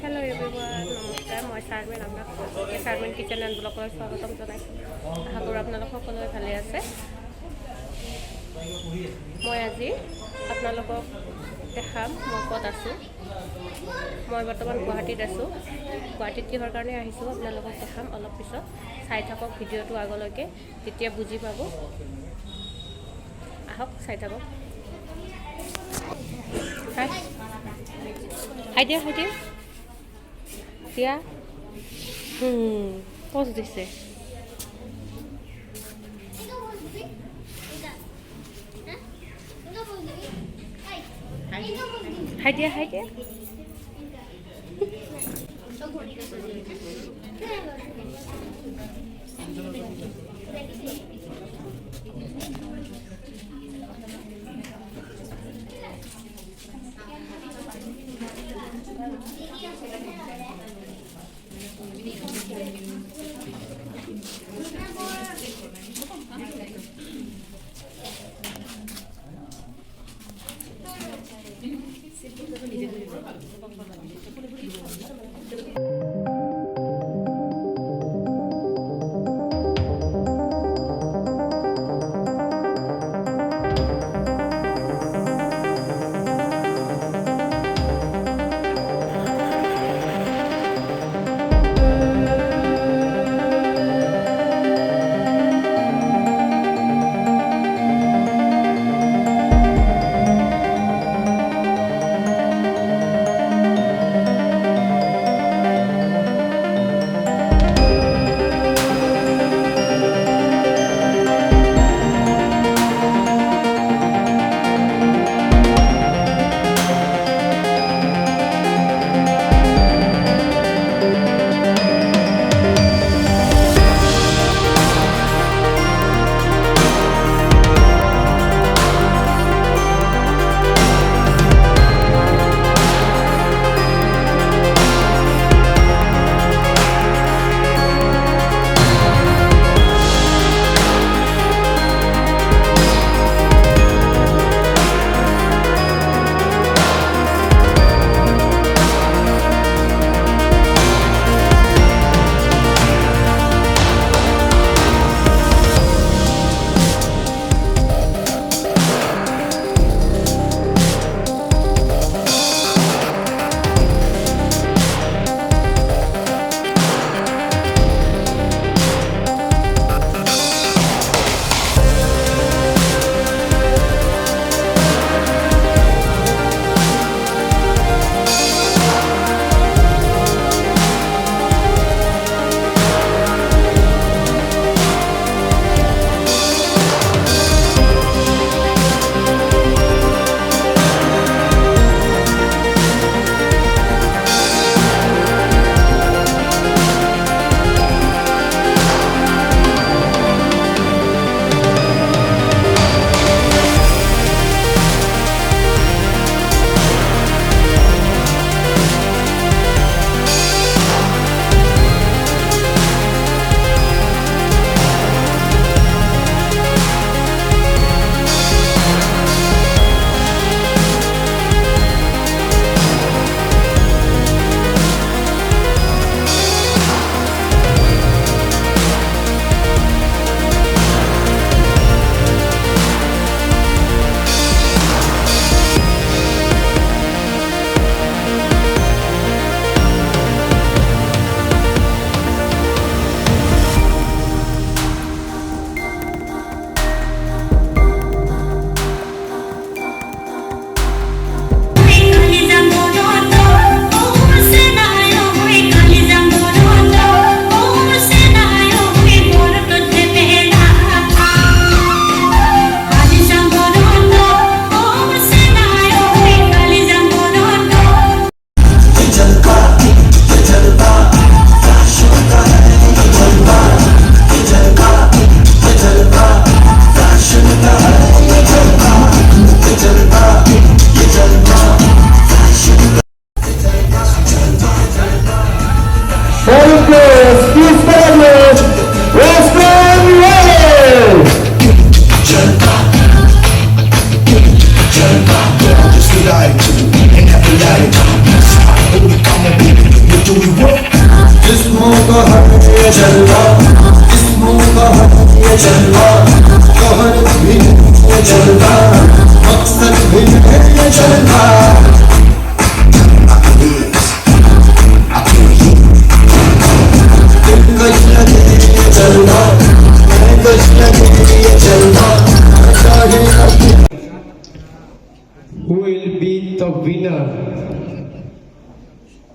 Hello' everyone নমস্কাৰ মই শাৰমিন আপোনাক শাৰমিন কিচেন এণ্ড ব্লগলৈ স্বাগতম জনাইছোঁ আশা কৰোঁ আপোনালোক সকলোৱে ভালে আছে মই আজি আপোনালোকক দেখাম মই ক'ত আছোঁ মই বৰ্তমান গুৱাহাটীত আছোঁ গুৱাহাটীত কিহৰ কাৰণে আহিছোঁ আপোনালোকক দেখাম অলপ পিছত চাই থাকক ভিডিঅ'টো আগলৈকে তেতিয়া বুজি পাব আহক চাই থাকক হাই দিয়া দিয়া পজ দিছে হাই দিয়া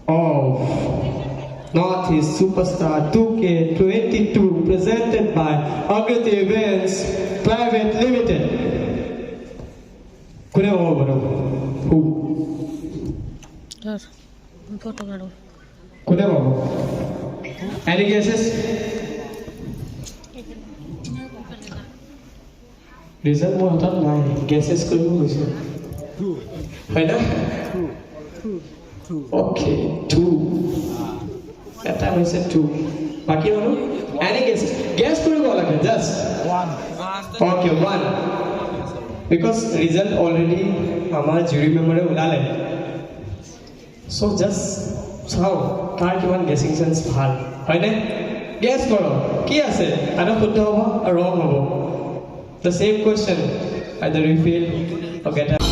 of Northeast Superstar 2K22 presented by Agrati Events Private Limited. Who? Any guesses? Result more than nine. Guesses could be two. Okay, two. That time I said two. Baki no? Any guesses? Guess could go like just one. Okay, one. Because result already our jury member ulale. So just how? Can't even guessing sense bhal. Right? Guess karo. Ki ase? Ada putta hobo or wrong hobo? The same question. Either you fail or get a